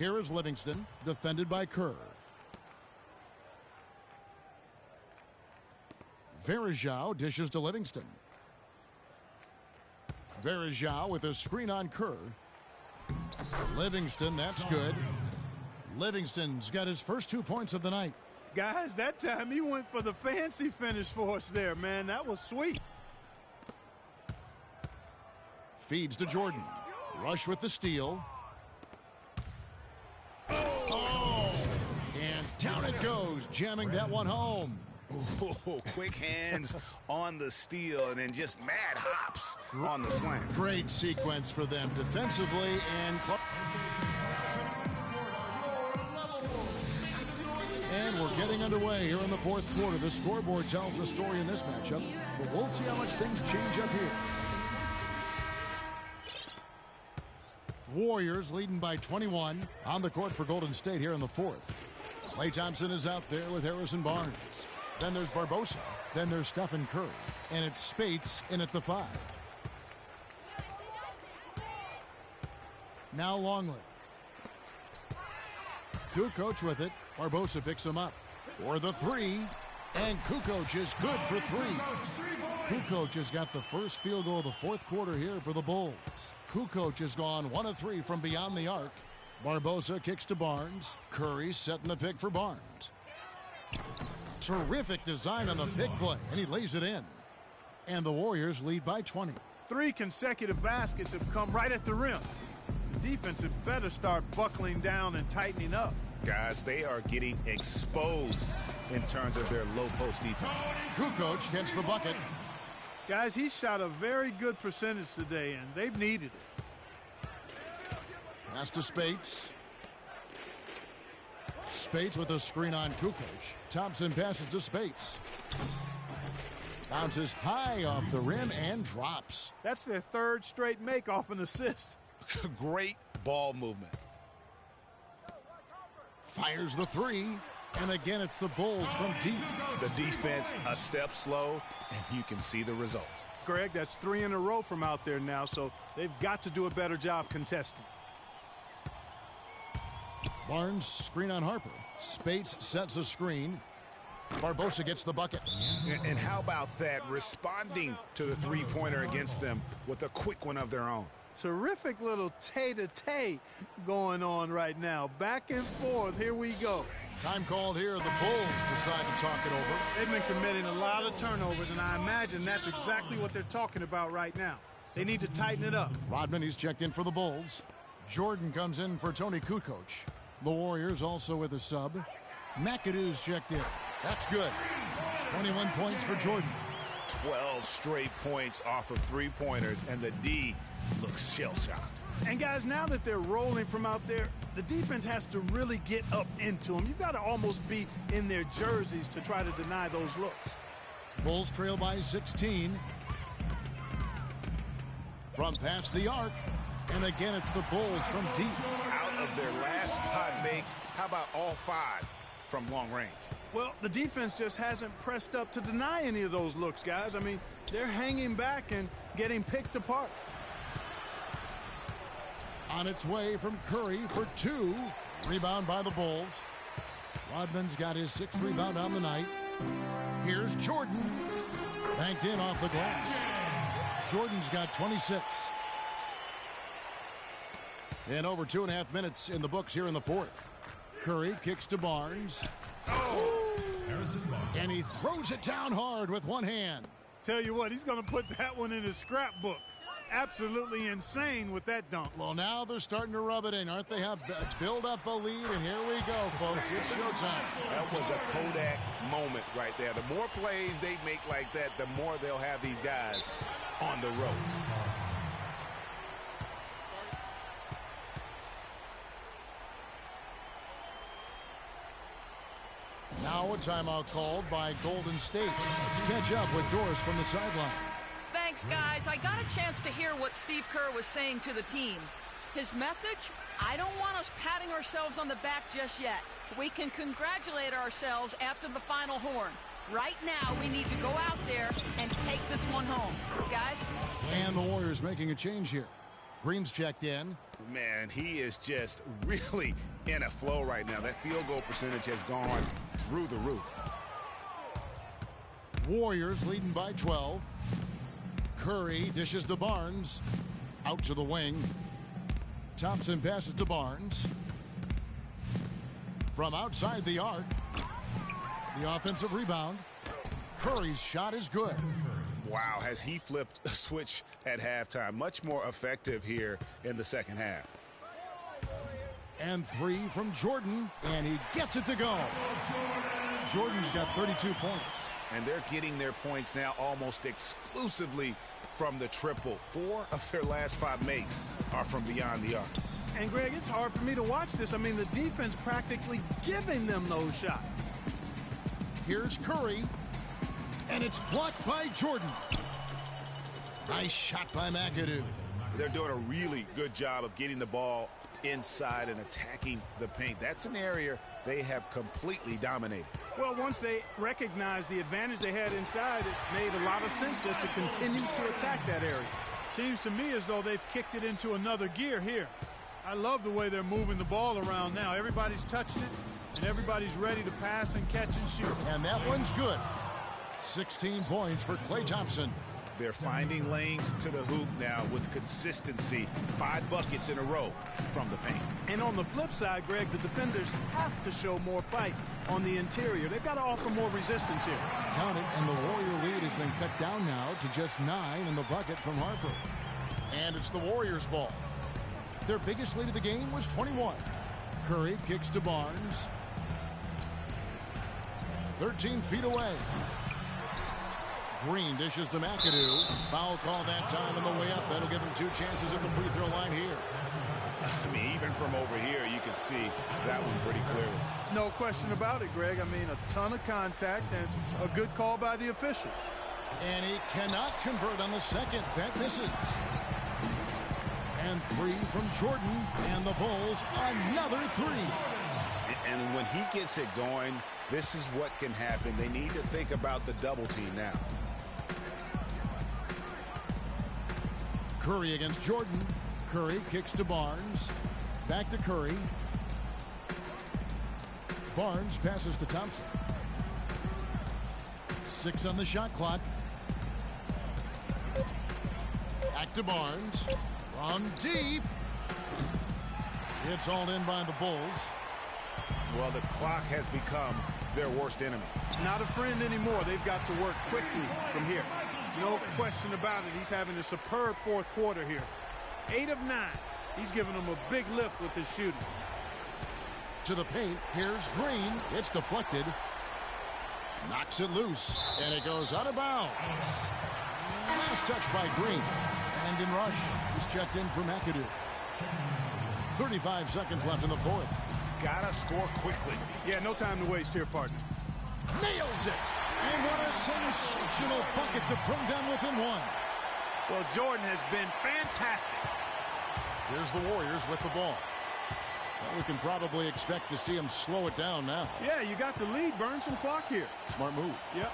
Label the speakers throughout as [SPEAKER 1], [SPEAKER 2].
[SPEAKER 1] Here is Livingston, defended by Kerr. Verajao dishes to Livingston. Verajao with a screen on Kerr. Livingston, that's good. Livingston's got his first 2 points of the night.
[SPEAKER 2] Guys, that time he went for the fancy finish for us there, man. That was sweet.
[SPEAKER 1] Feeds to Jordan. Rush with the steal. Oh! And down it goes, jamming that one home.
[SPEAKER 3] Ooh, quick hands on the steal and then just mad hops on the slam.
[SPEAKER 1] Great sequence for them defensively and we're getting underway here in the fourth quarter. The scoreboard tells the story in this matchup, but we'll see how much things change up here. Warriors leading by 21 on the court for Golden State here in the fourth. Klay Thompson is out there with Harrison Barnes. Then there's Barbosa. Then there's Stephen Curry. And it's Spates in at the 5. Now Longley. Kukoc with it. Barbosa picks him up. For the 3. And Kukoc is good for 3. Kukoc has got the first field goal of the fourth quarter here for the Bulls. Kukoc has gone 1 of 3 from beyond the arc. Barbosa kicks to Barnes. Curry setting the pick for Barnes. Terrific design on the pick play, and he lays it in. And the Warriors lead by 20.
[SPEAKER 2] 3 consecutive baskets have come right at the rim. The defense had better start buckling down and tightening up.
[SPEAKER 3] Guys, they are getting exposed in terms of their low post defense.
[SPEAKER 1] Kukoc gets the bucket.
[SPEAKER 2] Guys, he shot a very good percentage today, and they've needed it.
[SPEAKER 1] Pass to Spates. Spates with a screen on Kukoc. Thompson passes to Spates. Bounces high off the rim and drops.
[SPEAKER 2] That's their third straight make off an assist.
[SPEAKER 3] Great ball movement.
[SPEAKER 1] Fires the 3. And again, it's the Bulls from deep.
[SPEAKER 3] The defense a step slow, and you can see the results.
[SPEAKER 2] Greg, that's 3 in a row from out there now, so they've got to do a better job contesting.
[SPEAKER 1] Barnes, screen on Harper. Spates sets a screen. Barbosa gets the bucket.
[SPEAKER 3] And how about that, responding to the three-pointer against them with a quick one of their own.
[SPEAKER 2] Terrific little tay-to-tay going on right now. Back and forth, here we go.
[SPEAKER 1] Time called here. The Bulls decide to talk it over.
[SPEAKER 2] They've been committing a lot of turnovers, and I imagine that's exactly what they're talking about right now. They need to tighten it up.
[SPEAKER 1] Rodman, he's checked in for the Bulls. Jordan comes in for Tony Kukoc. The Warriors also with a sub. McAdoo's checked in. That's good. 21 points for Jordan.
[SPEAKER 3] 12 straight points off of three-pointers, and the D looks shell-shocked.
[SPEAKER 2] And, guys, now that they're rolling from out there, the defense has to really get up into them. You've got to almost be in their jerseys to try to deny those looks.
[SPEAKER 1] Bulls trail by 16. From past the arc. And again, it's the Bulls from deep.
[SPEAKER 3] Out of their last 5 makes, how about all 5 from long range?
[SPEAKER 2] Well, the defense just hasn't pressed up to deny any of those looks, guys. I mean, they're hanging back and getting picked apart.
[SPEAKER 1] On its way from Curry for 2. Rebound by the Bulls. Rodman's got his 6th rebound on the night. Here's Jordan. Banked in off the glass. Jordan's got 26. And over 2.5 minutes in the books here in the fourth. Curry kicks to Barnes. Oh! And he throws it down hard with one hand.
[SPEAKER 2] Tell you what, he's going to put that one in his scrapbook. Absolutely insane with that dunk.
[SPEAKER 1] Well, now they're starting to rub it in, aren't they? Have build up a lead, and here we go, folks. It's showtime.
[SPEAKER 3] That was a Kodak moment right there. The more plays they make like that, the more they'll have these guys on the ropes.
[SPEAKER 1] Now a timeout called by Golden State. Let's catch up with Doris from the sideline.
[SPEAKER 4] Thanks, guys. I got a chance to hear what Steve Kerr was saying to the team. His message? I don't want us patting ourselves on the back just yet. We can congratulate ourselves after the final horn. Right now, we need to go out there and take this one home. Guys?
[SPEAKER 1] And the Warriors making a change here. Green's checked in.
[SPEAKER 3] Man, he is just really in a flow right now. That field goal percentage has gone through the roof.
[SPEAKER 1] Warriors leading by 12. Curry dishes to Barnes. Out to the wing. Thompson passes to Barnes. From outside the arc. The offensive rebound. Curry's shot is good.
[SPEAKER 3] Wow, has he flipped a switch at halftime. Much more effective here in the second half.
[SPEAKER 1] And 3 from Jordan, and he gets it to go. Jordan's got 32 points.
[SPEAKER 3] And they're getting their points now almost exclusively from the triple. 4 of their last 5 makes are from beyond the arc.
[SPEAKER 2] And, Greg, it's hard for me to watch this. I mean, the defense practically giving them those shots.
[SPEAKER 1] Here's Curry, and it's blocked by Jordan. Nice shot by McAdoo.
[SPEAKER 3] They're doing a really good job of getting the ball inside and attacking the paint. That's an area they have completely dominated.
[SPEAKER 2] Well, once they recognized the advantage they had inside, it made a lot of sense just to continue to attack that area. Seems to me as though they've kicked it into another gear here. I love the way they're moving the ball around now. Everybody's touching it, and everybody's ready to pass and catch and shoot.
[SPEAKER 1] And that one's good. 16 points for Klay Thompson.
[SPEAKER 3] They're finding lanes to the hoop now with consistency. 5 buckets in a row from the paint.
[SPEAKER 2] And on the flip side, Greg, the defenders have to show more fight on the interior. They've got to offer more resistance here.
[SPEAKER 1] Count it, and the Warrior lead has been cut down now to just 9 in the bucket from Harper. And it's the Warriors' ball. Their biggest lead of the game was 21. Curry kicks to Barnes. 13 feet away. Green dishes to McAdoo. Foul call that time on the way up. That'll give him 2 chances at the free throw line here.
[SPEAKER 3] I mean, even from over here, you can see that one pretty clearly.
[SPEAKER 2] No question about it, Greg. I mean, a ton of contact and a good call by the officials.
[SPEAKER 1] And he cannot convert on the second. That misses. And 3 from Jordan. And the Bulls, another 3.
[SPEAKER 3] And when he gets it going, this is what can happen. They need to think about the double team now.
[SPEAKER 1] Curry against Jordan. Curry kicks to Barnes. Back to Curry. Barnes passes to Thompson. 6 on the shot clock. Back to Barnes. From deep. It's all in by the Bulls.
[SPEAKER 3] Well, the clock has become their worst enemy.
[SPEAKER 2] Not a friend anymore. They've got to work quickly from here. No question about it. He's having a superb fourth quarter here. 8 of 9. He's giving them a big lift with his shooting.
[SPEAKER 1] To the paint. Here's Green. It's deflected. Knocks it loose. And it goes out of bounds. Last touch by Green. And in rush. He's checked in for McAdoo. 35 seconds left in the fourth.
[SPEAKER 3] Gotta score quickly.
[SPEAKER 2] Yeah, no time to waste here, partner.
[SPEAKER 1] Nails it. And what a sensational bucket to bring them within 1.
[SPEAKER 2] Well, Jordan has been fantastic.
[SPEAKER 1] Here's the Warriors with the ball. Well, we can probably expect to see them slow it down now.
[SPEAKER 2] Yeah, you got the lead. Burn some clock here.
[SPEAKER 1] Smart move.
[SPEAKER 2] Yep.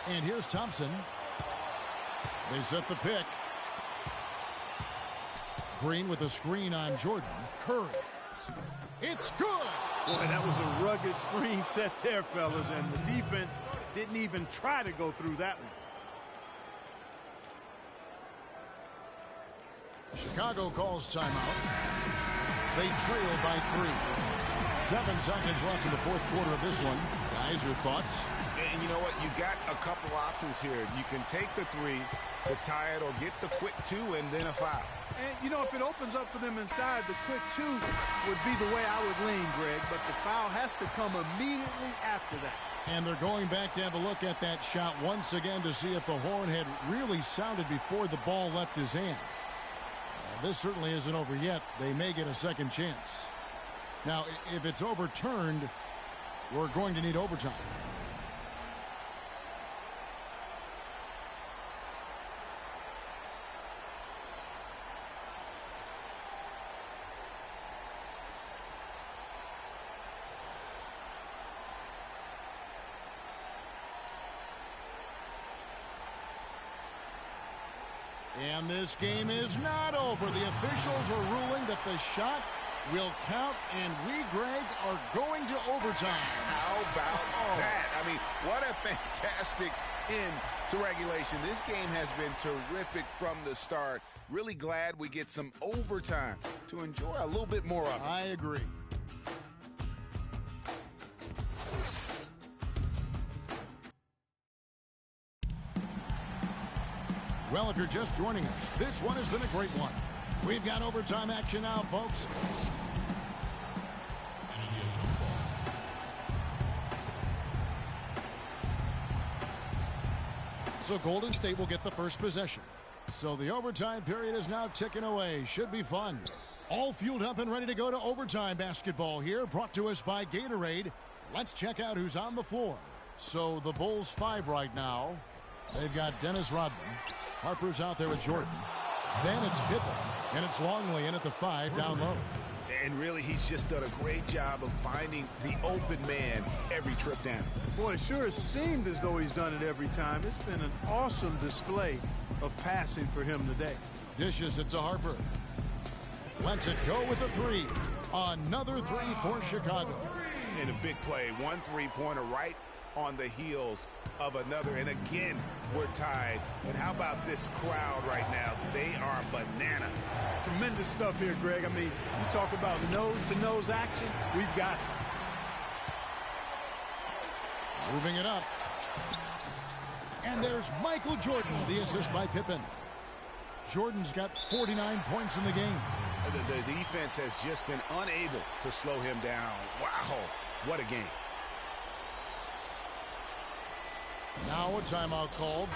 [SPEAKER 1] And here's Thompson. They set the pick. Green with a screen on Jordan. Curry. It's good.
[SPEAKER 2] Boy, that was a rugged screen set there, fellas, and the defense didn't even try to go through that one.
[SPEAKER 1] Chicago calls timeout. They trail by 3. 7 seconds left in the fourth quarter of this one. Guys, your thoughts?
[SPEAKER 3] And you know what? You got a couple options here. You can take the 3 to tie it or get the quick 2 and then a foul.
[SPEAKER 2] And, you know, if it opens up for them inside, the quick 2 would be the way I would lean, Greg. But the foul has to come immediately after that.
[SPEAKER 1] And they're going back to have a look at that shot once again to see if the horn had really sounded before the ball left his hand. This certainly isn't over yet. They may get a second chance. Now, if it's overturned, we're going to need overtime. And this game is not over. The officials are ruling that the shot will count, and we, Greg, are going to overtime.
[SPEAKER 3] How about that? I mean, what a fantastic end to regulation. This game has been terrific from the start. Really glad we get some overtime to enjoy a little bit more of it.
[SPEAKER 1] I agree. Well, if you're just joining us, this one has been a great one. We've got overtime action now, folks. So Golden State will get the first possession. So the overtime period is now ticking away. Should be fun. All fueled up and ready to go to overtime basketball here, brought to us by Gatorade. Let's check out who's on the floor. So the Bulls 5 right now. They've got Dennis Rodman. Harper's out there with Jordan. Then it's Pippen. And it's Longley in at the 5 down low.
[SPEAKER 3] And really, he's just done a great job of finding the open man every trip down.
[SPEAKER 2] Boy, it sure seemed as though he's done it every time. It's been an awesome display of passing for him today.
[SPEAKER 1] Dishes it to Harper. Lets it go with a 3. Another 3 for Chicago.
[SPEAKER 3] And a big play. 1 3-pointer right on the heels of another. And again, we're tied. And how about this crowd right now? They are bananas.
[SPEAKER 2] Tremendous stuff here, Greg. I mean, you talk about nose-to-nose action. We've got it.
[SPEAKER 1] Moving it up. And there's Michael Jordan, the assist by Pippen. Jordan's got 49 points in the game.
[SPEAKER 3] The defense has just been unable to slow him down. Wow, what a game.
[SPEAKER 1] Now a timeout called.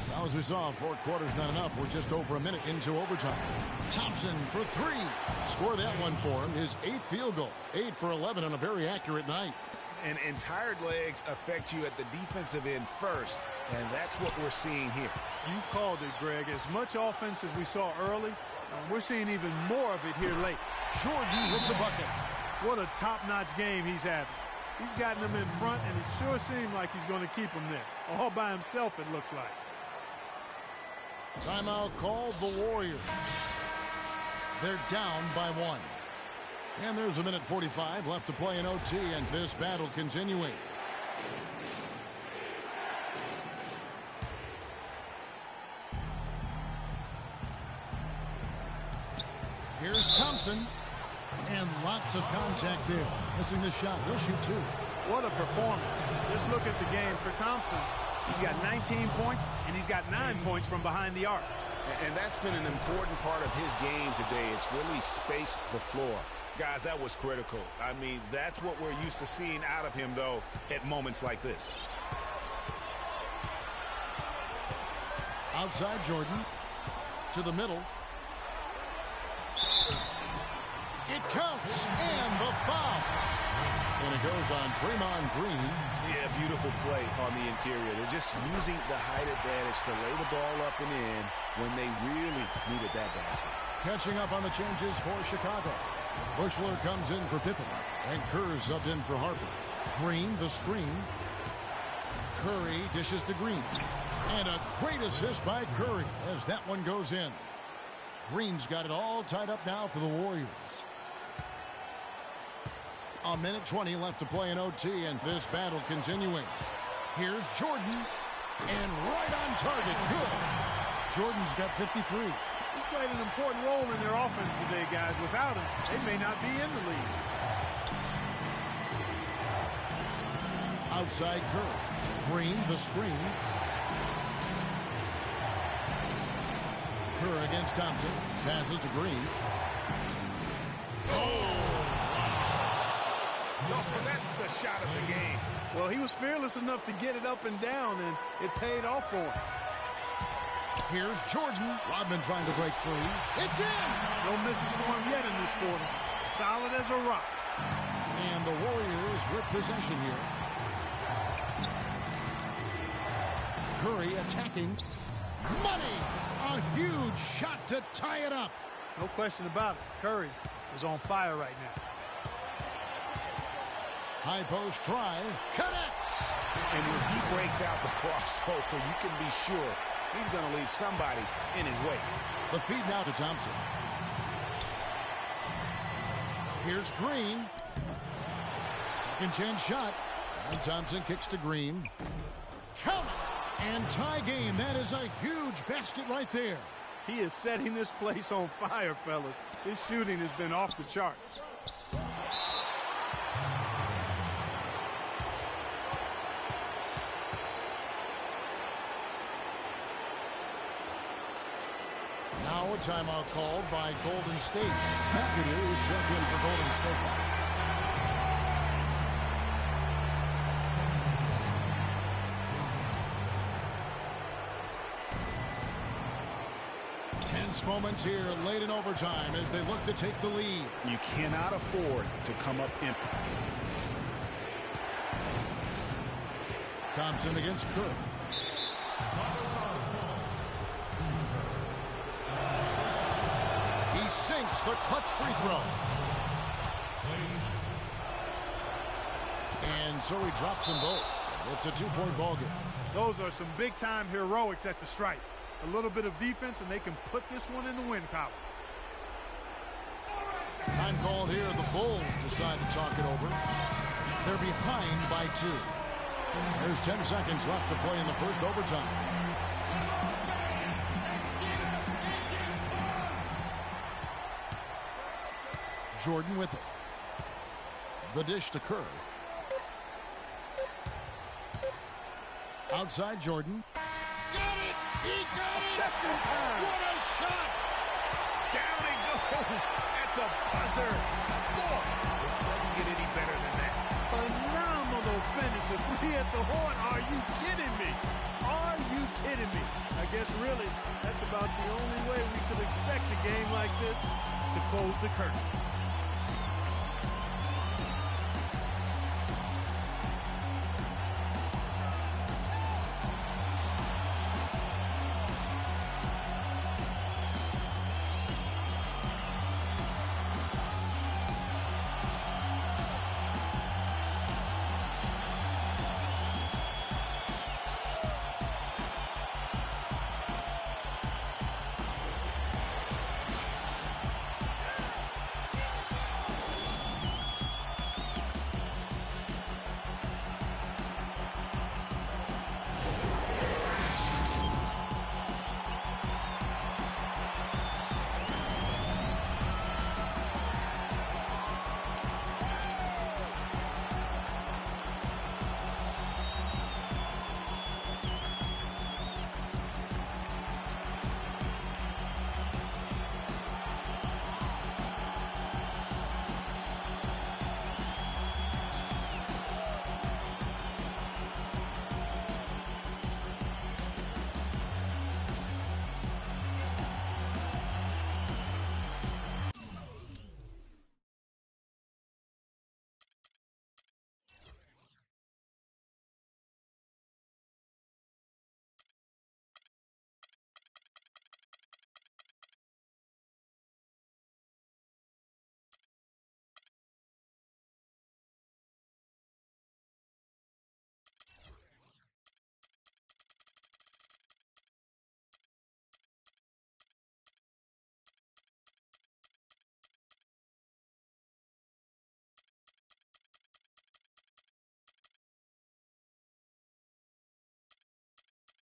[SPEAKER 1] Now, as we saw, 4 quarters not enough. We're just over a minute into overtime. Thompson for 3. Score that one for him. His 8th field goal. 8 for 11 on a very accurate night.
[SPEAKER 3] And tired legs affect you at the defensive end first, and that's what we're seeing here.
[SPEAKER 2] You called it, Greg. As much offense as we saw early, we're seeing even more of it here late.
[SPEAKER 1] Jordan with the bucket.
[SPEAKER 2] What a top-notch game he's having. He's gotten them in front, and it sure seemed like he's going to keep them there. All by himself, it looks like.
[SPEAKER 1] Timeout called the Warriors. They're down by 1. And there's a minute 45 left to play in OT, and this battle continuing. Here's Thompson. And lots of contact there. Missing the shot. He'll shoot 2.
[SPEAKER 2] What a performance. Let's look at the game for Thompson. He's got 19 points, and he's got 9 points from behind the arc.
[SPEAKER 3] And that's been an important part of his game today. It's really spaced the floor. Guys, that was critical. I mean, that's what we're used to seeing out of him, though, at moments like this.
[SPEAKER 1] Outside Jordan. To the middle. It counts. And the foul. And it goes on Draymond Green.
[SPEAKER 3] Yeah, beautiful play on the interior. They're just using the height advantage to lay the ball up and in when they really needed that basket.
[SPEAKER 1] Catching up on the changes for Chicago. Bushler comes in for Pippen. And Kerr subbed in for Harper. Green, the screen. Curry dishes to Green. And a great assist by Curry as that one goes in. Green's got it all tied up now for the Warriors. A minute 20 left to play in OT, and this battle continuing. Here's Jordan, and right on target. Good. Jordan's got 53.
[SPEAKER 2] He's played an important role in their offense today, guys. Without him, they may not be in the lead.
[SPEAKER 1] Outside Kerr. Green, the screen. Kerr against Thompson. Passes to Green.
[SPEAKER 3] That's the shot of the game.
[SPEAKER 2] Well, he was fearless enough to get it up and down, and it paid off for him.
[SPEAKER 1] Here's Jordan. Rodman trying to break free. It's in!
[SPEAKER 2] No misses for him yet in this quarter. Solid as a rock.
[SPEAKER 1] And the Warriors with possession here. Curry attacking. Money! A huge shot to tie it up.
[SPEAKER 2] No question about it. Curry is on fire right now.
[SPEAKER 1] High post try. Connects.
[SPEAKER 3] And when he breaks out the crossover, you can be sure he's going to leave somebody in his way.
[SPEAKER 1] The feed now to Thompson. Here's Green. Second chance shot. And Thompson kicks to Green. Count it! And tie game. That is a huge basket right there.
[SPEAKER 2] He is setting this place on fire, fellas. His shooting has been off the charts.
[SPEAKER 1] Now a timeout called by Golden State. McAdoo is checked in for Golden State. 10 moments here late in overtime as they look to take the lead.
[SPEAKER 3] You cannot afford to come up empty.
[SPEAKER 1] Thompson against Kerr. He sinks the clutch free throw. And so he drops them both. It's a 2-point ball game.
[SPEAKER 2] Those are some big-time heroics at the stripe. A little bit of defense, and they can put this one in the win column.
[SPEAKER 1] Time called here. The Bulls decide to talk it over. They're behind by 2. There's 10 seconds left to play in the first overtime. Jordan with it. The dish to Kerr. Outside Jordan. Got it! He got it!
[SPEAKER 3] Just in time.
[SPEAKER 1] What a shot!
[SPEAKER 3] Down it goes at the buzzer. Boy, it doesn't get any better than that.
[SPEAKER 2] Phenomenal finish. A 3 at the horn. Are you kidding me? Are you kidding me? I guess really that's about the only way we could expect a game like this to close the curtain.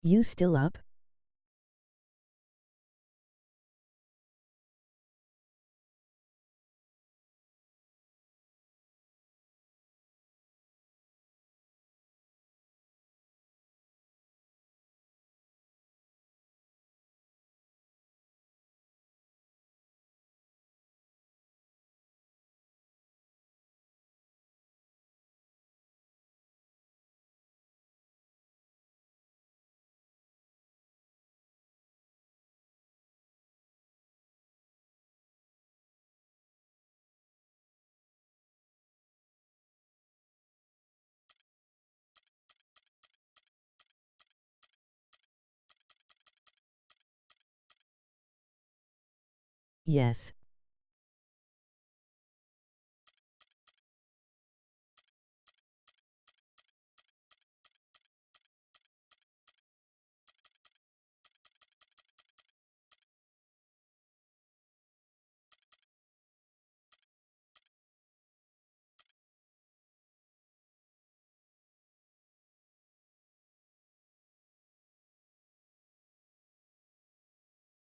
[SPEAKER 5] You still up? Yes.